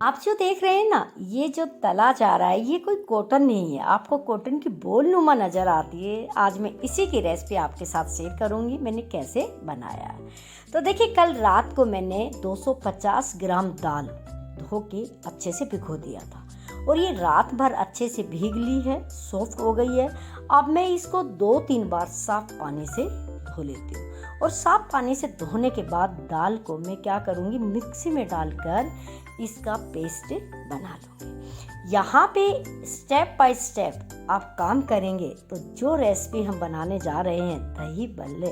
आप जो देख रहे हैं ना, ये जो तला जा रहा है ये कोई कॉटन नहीं है। आपको कॉटन की बोल नुमा नज़र आती है। आज मैं इसी की रेसिपी आपके साथ शेयर करूंगी मैंने कैसे बनाया है। तो देखिए, कल रात को मैंने 250 ग्राम दाल धो के अच्छे से भिगो दिया था और ये रात भर अच्छे से भीग ली है, सॉफ्ट हो गई है। अब मैं इसको 2-3 बार साफ पानी से धो लेती हूँ और साफ पानी से धोने के बाद दाल को मैं क्या करूँगी, मिक्सी में डालकर इसका पेस्ट बना लूँगी। यहाँ पे स्टेप बाय स्टेप आप काम करेंगे तो जो रेसिपी हम बनाने जा रहे हैं दही बल्ले,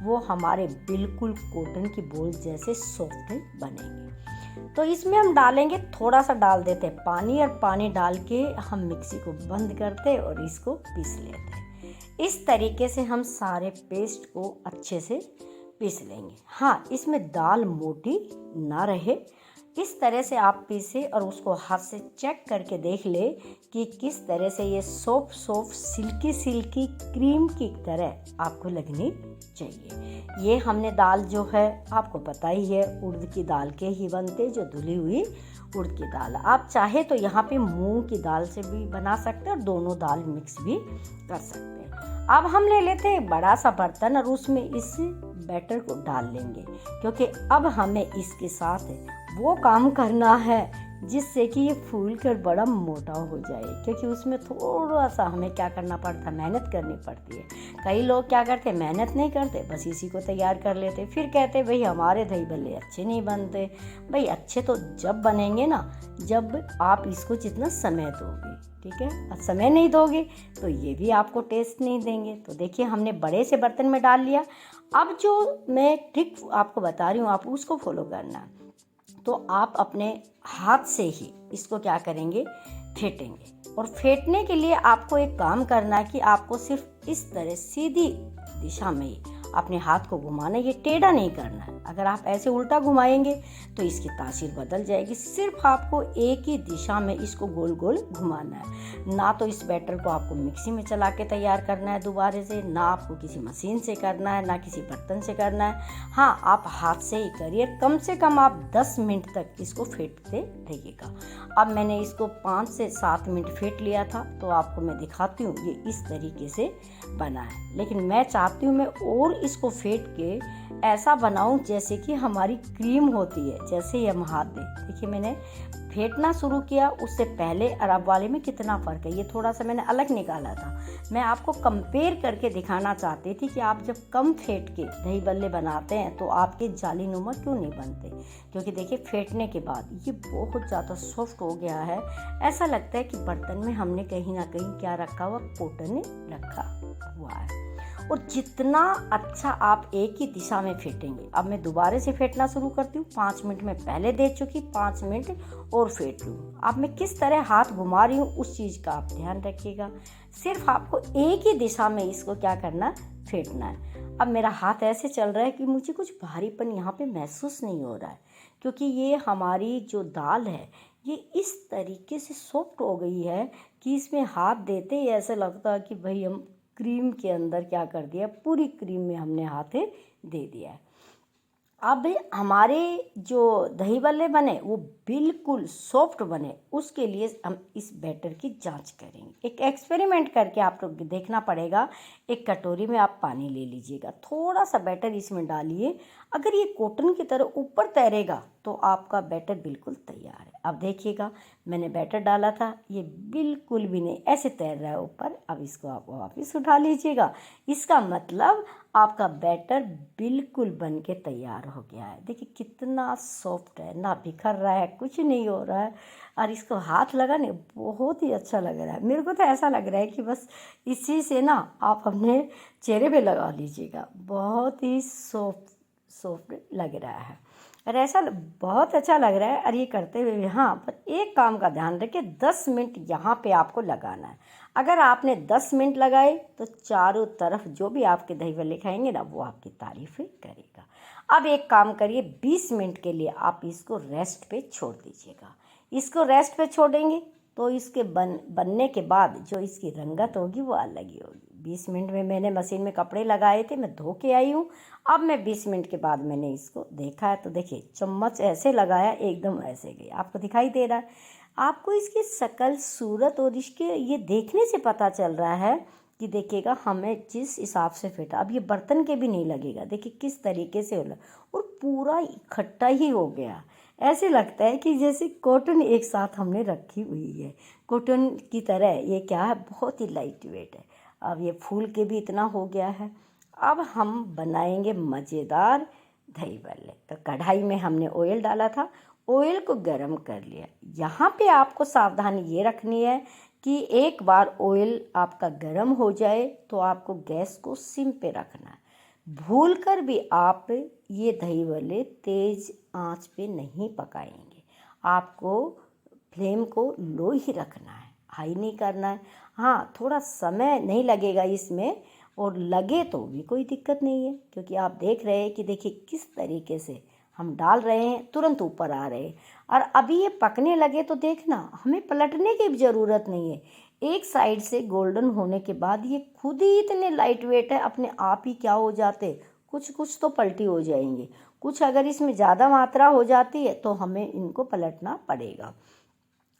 वो हमारे बिल्कुल कॉटन की बोल जैसे सॉफ्ट बनेंगे। तो इसमें हम डालेंगे, थोड़ा सा डाल देते हैं पानी और पानी डाल के हम मिक्सी को बंद करते और इसको पीस लेते हैं। इस तरीके से हम सारे पेस्ट को अच्छे से पीस लेंगे। हाँ, इसमें दाल मोटी ना रहे, इस तरह से आप पीसे और उसको हाथ से चेक करके देख ले कि किस तरह से ये soft soft silky silky cream की तरह आपको लगनी चाहिए। ये हमने दाल जो है आपको पता ही है, उड़द की दाल के ही बनते, जो धुली हुई उड़द की दाल। आप चाहे तो यहाँ पे मूंग की दाल से भी बना सकते हैं और दोनों दाल मिक्स भी कर सकते हैं। अब हम ले लेते हैं बड़ा सा बर्तन और उसमें इस बैटर को डाल लेंगे, क्योंकि अब हमें इसके साथ वो काम करना है जिससे कि ये फूल कर बड़ा मोटा हो जाए, क्योंकि उसमें थोड़ा सा हमें क्या करना पड़ता है, मेहनत करनी पड़ती है। कई लोग क्या करते हैं, मेहनत नहीं करते, बस इसी को तैयार कर लेते, फिर कहते भाई हमारे दही बल्ले अच्छे नहीं बनते। भाई अच्छे तो जब बनेंगे ना, जब आप इसको जितना समय दोगे, ठीक है। अब समय नहीं दोगे तो ये भी आपको टेस्ट नहीं देंगे। तो देखिए, हमने बड़े से बर्तन में डाल लिया। अब जो मैं ट्रिक आपको बता रही हूँ, आप उसको फॉलो करना। तो आप अपने हाथ से ही इसको क्या करेंगे, फेंटेंगे। और फेंटने के लिए आपको एक काम करना है कि आपको सिर्फ इस तरह सीधी दिशा में ही अपने हाथ को घुमाना है, ये टेढ़ा नहीं करना है। अगर आप ऐसे उल्टा घुमाएंगे तो इसकी तासीर बदल जाएगी। सिर्फ आपको एक ही दिशा में इसको गोल गोल घुमाना है। ना तो इस बैटर को आपको मिक्सी में चला के तैयार करना है दोबारा से, ना आपको किसी मशीन से करना है, ना किसी बर्तन से करना है। हाँ, आप हाथ से ही करिए। कम से कम आप 10 मिनट तक इसको फेंटते रहिएगा। अब मैंने इसको 5 से 7 मिनट फेंट लिया था, तो आपको मैं दिखाती हूँ ये इस तरीके से बना है। लेकिन मैं चाहती हूँ मैं और इसको फेंट के ऐसा बनाऊं जैसे कि हमारी क्रीम होती है, जैसे ही हम हाथ दें। देखिए, मैंने फेंटना शुरू किया, उससे पहले और अब वाले में कितना फ़र्क है। ये थोड़ा सा मैंने अलग निकाला था। मैं आपको कंपेयर करके दिखाना चाहती थी कि आप जब कम फेंट के दही बल्ले बनाते हैं तो आपके जाली नुमा क्यों नहीं बनते। क्योंकि देखिए, फेंटने के बाद ये बहुत ज़्यादा सॉफ्ट हो गया है। ऐसा लगता है कि बर्तन में हमने कहीं ना कहीं क्या रखा हुआ, कॉटन रखा हुआ है। और जितना अच्छा आप एक ही दिशा में फेंटेंगे। अब मैं दोबारा से फेंटना शुरू करती हूँ। 5 मिनट में पहले दे चुकी, 5 मिनट और फेंट लूँ। अब मैं किस तरह हाथ घुमा रही हूँ उस चीज़ का आप ध्यान रखिएगा। सिर्फ आपको एक ही दिशा में इसको क्या करना, फेंटना है। अब मेरा हाथ ऐसे चल रहा है कि मुझे कुछ भारीपन यहाँ पे महसूस नहीं हो रहा है, क्योंकि ये हमारी जो दाल है ये इस तरीके से सॉफ्ट हो गई है कि इसमें हाथ देते ही ऐसा लगता है कि भाई हम क्रीम के अंदर क्या कर दिया, पूरी क्रीम में हमने हाथ दे दिया है। अब हमारे जो दही बल्ले बने वो बिल्कुल सॉफ्ट बने, उसके लिए हम इस बैटर की जांच करेंगे। एक एक्सपेरिमेंट करके आप लोग देखना पड़ेगा। एक कटोरी में आप पानी ले लीजिएगा, थोड़ा सा बैटर इसमें डालिए। अगर ये कॉटन की तरह ऊपर तैरेगा तो आपका बैटर बिल्कुल तैयार है। अब देखिएगा, मैंने बैटर डाला था, ये बिल्कुल भी नहीं ऐसे तैर रहा है ऊपर। अब इसको आप वापस उठा लीजिएगा। इसका मतलब आपका बैटर बिल्कुल बन के तैयार हो गया है। देखिए कितना सॉफ्ट है, ना बिखर रहा है, कुछ नहीं हो रहा है। और इसको हाथ लगाने बहुत ही अच्छा लग रहा है। मेरे को तो ऐसा लग रहा है कि बस इसी से ना आप अपने चेहरे पे लगा लीजिएगा। बहुत ही सॉफ्ट लग रहा है और ऐसा बहुत अच्छा लग रहा है। और ये करते हुए भी, हाँ, पर एक काम का ध्यान रखिए, 10 मिनट यहाँ पे आपको लगाना है। अगर आपने 10 मिनट लगाए तो चारों तरफ जो भी आपके दही बल्ले खाएंगे ना, वो आपकी तारीफ करेगा। अब एक काम करिए, 20 मिनट के लिए आप इसको रेस्ट पे छोड़ दीजिएगा। इसको रेस्ट पे छोड़ेंगे तो इसके बनने के बाद जो इसकी रंगत होगी वो अलग ही होगी। 20 मिनट में मैंने मशीन में कपड़े लगाए थे, मैं धो के आई हूँ। अब मैं 20 मिनट के बाद मैंने इसको देखा है तो देखिए चम्मच ऐसे लगाया एकदम ऐसे गई। आपको दिखाई दे रहा है, आपको इसकी शक्ल सूरत और इसके ये देखने से पता चल रहा है कि देखिएगा हमें जिस हिसाब से फिट, अब ये बर्तन के भी नहीं लगेगा। देखिए किस तरीके से होला और पूरा इकट्ठा ही हो गया। ऐसे लगता है कि जैसे कॉटन एक साथ हमने रखी हुई है, कॉटन की तरह। ये क्या है, बहुत ही लाइट वेट है। अब ये फूल के भी इतना हो गया है। अब हम बनाएंगे मज़ेदार दही बल्ले। तो कढ़ाई में हमने ऑयल डाला था, ऑयल को गरम कर लिया। यहाँ पे आपको सावधानी ये रखनी है कि एक बार ऑयल आपका गरम हो जाए तो आपको गैस को सिम पे रखना है। भूल कर भी आप ये दही बल्ले तेज़ आंच पे नहीं पकाएंगे। आपको फ्लेम को लो ही रखना है, हाई नहीं करना है। हाँ, थोड़ा समय नहीं लगेगा इसमें, और लगे तो भी कोई दिक्कत नहीं है, क्योंकि आप देख रहे हैं कि देखिए किस तरीके से हम डाल रहे हैं, तुरंत ऊपर आ रहे हैं। और अभी ये पकने लगे तो देखना, हमें पलटने की भी ज़रूरत नहीं है। एक साइड से गोल्डन होने के बाद ये खुद ही इतने लाइट वेट है, अपने आप ही क्या हो जाते, कुछ कुछ तो पलटी हो जाएंगे, कुछ अगर इसमें ज़्यादा मात्रा हो जाती है तो हमें इनको पलटना पड़ेगा।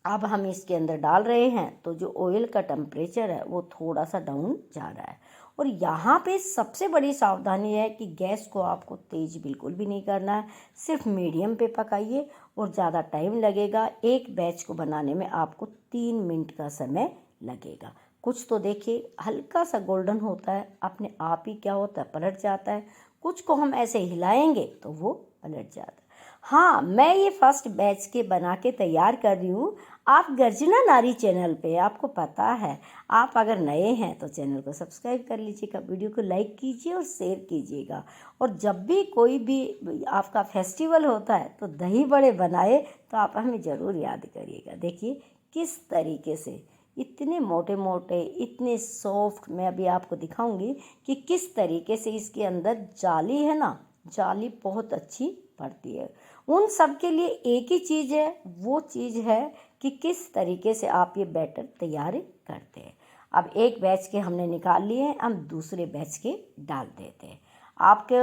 अब हम इसके अंदर डाल रहे हैं तो जो ऑयल का टेम्परेचर है वो थोड़ा सा डाउन जा रहा है। और यहाँ पे सबसे बड़ी सावधानी है कि गैस को आपको तेज़ बिल्कुल भी नहीं करना है, सिर्फ मीडियम पे पकाइए। और ज़्यादा टाइम लगेगा, एक बैच को बनाने में आपको 3 मिनट का समय लगेगा। कुछ तो देखिए हल्का सा गोल्डन होता है, अपने आप ही क्या होता है, पलट जाता है। कुछ को हम ऐसे हिलाएंगे तो वो पलट जाता है। हाँ, मैं ये फर्स्ट बैच के बना के तैयार कर रही हूँ। आप गर्जना नारी चैनल पे, आपको पता है, आप अगर नए हैं तो चैनल को सब्सक्राइब कर लीजिएगा, वीडियो को लाइक कीजिए और शेयर कीजिएगा। और जब भी कोई भी आपका फेस्टिवल होता है तो दही बड़े बनाए तो आप हमें ज़रूर याद करिएगा। देखिए किस तरीके से इतने मोटे मोटे, इतने सॉफ्ट। मैं अभी आपको दिखाऊंगी कि किस तरीके से इसके अंदर जाली है ना, जाली बहुत अच्छी पड़ती है। उन सब के लिए एक ही चीज़ है, वो चीज़ है कि किस तरीके से आप ये बैटर तैयार करते हैं। अब एक बैच के हमने निकाल लिए हैं, हम दूसरे बैच के डाल देते हैं। आपके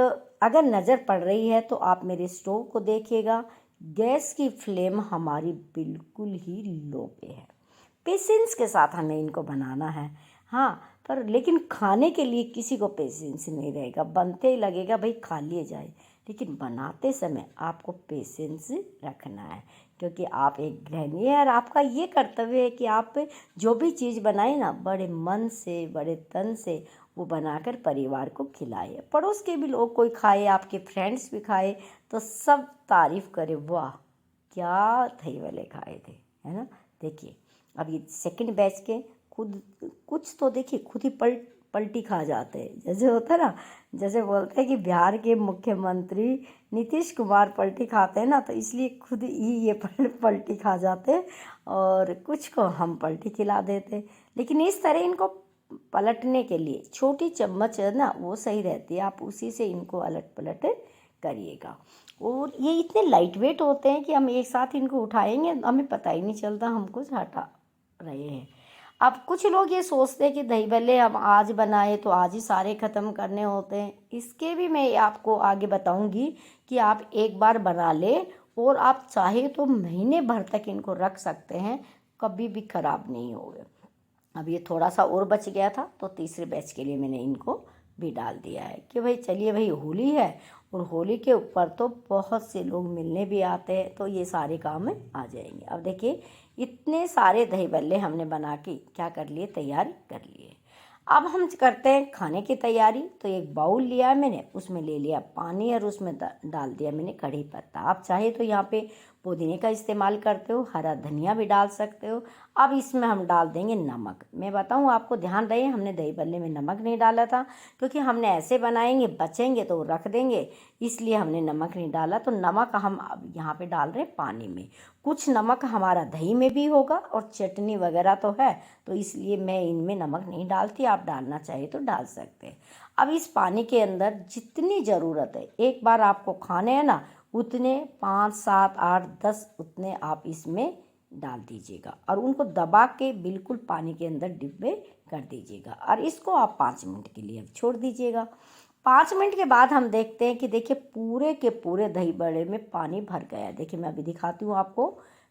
अगर नज़र पड़ रही है तो आप मेरे स्टोव को देखिएगा, गैस की फ्लेम हमारी बिल्कुल ही लो पे है। पेशेंस के साथ हमें इनको बनाना है। हाँ, पर लेकिन खाने के लिए किसी को पेशेंस नहीं रहेगा, बनते ही लगेगा भाई खा लिए जाए, लेकिन बनाते समय आपको पेशेंस रखना है, क्योंकि आप एक गृहिणी है और आपका ये कर्तव्य है कि आप जो भी चीज़ बनाए ना, बड़े मन से, बड़े तन से वो बनाकर परिवार को खिलाए, पड़ोस के भी लोग कोई खाए, आपके फ्रेंड्स भी खाए तो सब तारीफ़ करे, वाह क्या दही वाले खाए थे, है ना। देखिए अब ये सेकंड बैच के खुद कुछ तो देखिए खुद ही पलटी खा जाते हैं। जैसे होता है ना, जैसे बोलते हैं कि बिहार के मुख्यमंत्री नीतीश कुमार पलटी खाते हैं ना, तो इसलिए खुद ही ये पलटी खा जाते हैं और कुछ को हम पलटी खिला देते। लेकिन इस तरह इनको पलटने के लिए छोटी चम्मच है ना, वो सही रहती है, आप उसी से इनको अलट पलट करिएगा। और ये इतने लाइट वेट होते हैं कि हम एक साथ इनको उठाएंगे हमें पता ही नहीं चलता हम कुछ हटा रहे हैं। अब कुछ लोग ये सोचते हैं कि दही बल्ले हम आज बनाए तो आज ही सारे ख़त्म करने होते हैं। इसके भी मैं आपको आगे बताऊंगी कि आप एक बार बना ले और आप चाहे तो महीने भर तक इनको रख सकते हैं, कभी भी ख़राब नहीं होगा। अब ये थोड़ा सा और बच गया था तो तीसरे बैच के लिए मैंने इनको भी डाल दिया है कि भाई चलिए भाई होली है, और होली के ऊपर तो बहुत से लोग मिलने भी आते हैं, तो ये सारे काम में आ जाएंगे। अब देखिए इतने सारे दही बल्ले हमने बना के क्या कर लिए, तैयार कर लिए। अब हम करते हैं खाने की तैयारी। तो एक बाउल लिया है मैंने, उसमें ले लिया पानी और उसमें डाल दिया मैंने कढ़ी पत्ता। आप चाहे तो यहाँ पे पुदीने का इस्तेमाल करते हो, हरा धनिया भी डाल सकते हो। अब इसमें हम डाल देंगे नमक। मैं बताऊँ आपको, ध्यान रहे हमने दही बल्ले में नमक नहीं डाला था, क्योंकि हमने ऐसे बनाएंगे बचेंगे तो रख देंगे, इसलिए हमने नमक नहीं डाला। तो नमक हम अब यहाँ पे डाल रहे हैं पानी में। कुछ नमक हमारा दही में भी होगा और चटनी वगैरह तो है, तो इसलिए मैं इनमें नमक नहीं डालती, आप डालना चाहे तो डाल सकते हैं। अब इस पानी के अंदर जितनी ज़रूरत है, एक बार आपको खाने हैं ना, उतने 5, 7, 8, 10 उतने आप इसमें डाल दीजिएगा और उनको दबा के बिल्कुल पानी के अंदर डिब्बे कर दीजिएगा और इसको आप 5 मिनट के लिए अब छोड़ दीजिएगा। 5 मिनट के बाद हम देखते हैं कि देखिए पूरे के पूरे दही बड़े में पानी भर गया है। देखिए मैं अभी दिखाती हूँ आपको।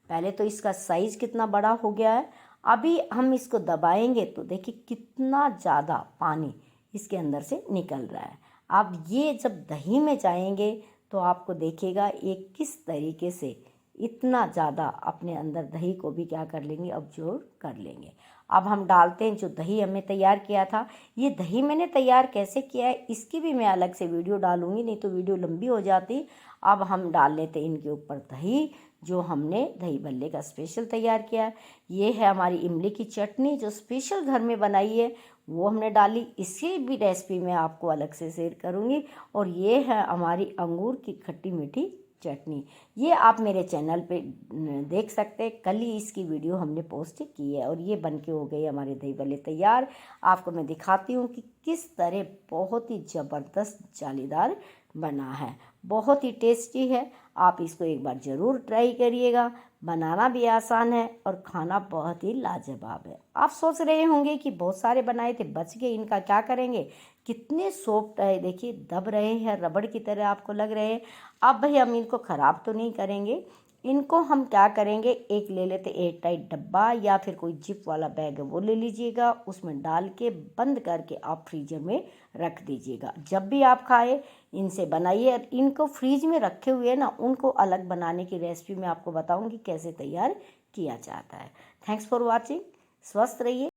पहले तो इसका साइज़ कितना बड़ा हो गया है। अभी हम इसको दबाएंगे तो देखिए कितना ज़्यादा पानी इसके अंदर से निकल रहा है। अब ये जब दही में जाएंगे तो आपको देखिएगा ये किस तरीके से इतना ज़्यादा अपने अंदर दही को भी क्या कर लेंगे, अब्जॉर्ब कर लेंगे। अब हम डालते हैं जो दही हमने तैयार किया था। ये दही मैंने तैयार कैसे किया है इसकी भी मैं अलग से वीडियो डालूंगी, नहीं तो वीडियो लंबी हो जाती। अब हम डाल लेते हैं इनके ऊपर दही, जो हमने दही भल्ले का स्पेशल तैयार किया है। ये है हमारी इमली की चटनी जो स्पेशल घर में बनाई है, वो हमने डाली। इसकी भी रेसिपी मैं आपको अलग से शेयर करूँगी। और ये है हमारी अंगूर की खट्टी मीठी चटनी। ये आप मेरे चैनल पे देख सकते हैं, कल ही इसकी वीडियो हमने पोस्ट की है। और ये बनके हो गई हमारे दही भल्ले तैयार। आपको मैं दिखाती हूँ कि किस तरह बहुत ही ज़बरदस्त जालीदार बना है, बहुत ही टेस्टी है। आप इसको एक बार ज़रूर ट्राई करिएगा। बनाना भी आसान है और खाना बहुत ही लाजवाब है। आप सोच रहे होंगे कि बहुत सारे बनाए थे बच गए, इनका क्या करेंगे। कितने सॉफ्ट है, देखिए दब रहे हैं, रबड़ की तरह आपको लग रहे हैं। अब भाई हम इनको ख़राब तो नहीं करेंगे, इनको हम क्या करेंगे, एक ले लेते एयर टाइट डब्बा या फिर कोई जिप वाला बैग है वो ले लीजिएगा। उसमें डाल के बंद करके आप फ्रीजर में रख दीजिएगा। जब भी आप खाए इनसे बनाइए। इनको फ्रीज में रखे हुए ना, उनको अलग बनाने की रेसिपी मैं आपको बताऊंगी कैसे तैयार किया जाता है। Thanks for watching. स्वस्थ रहिए।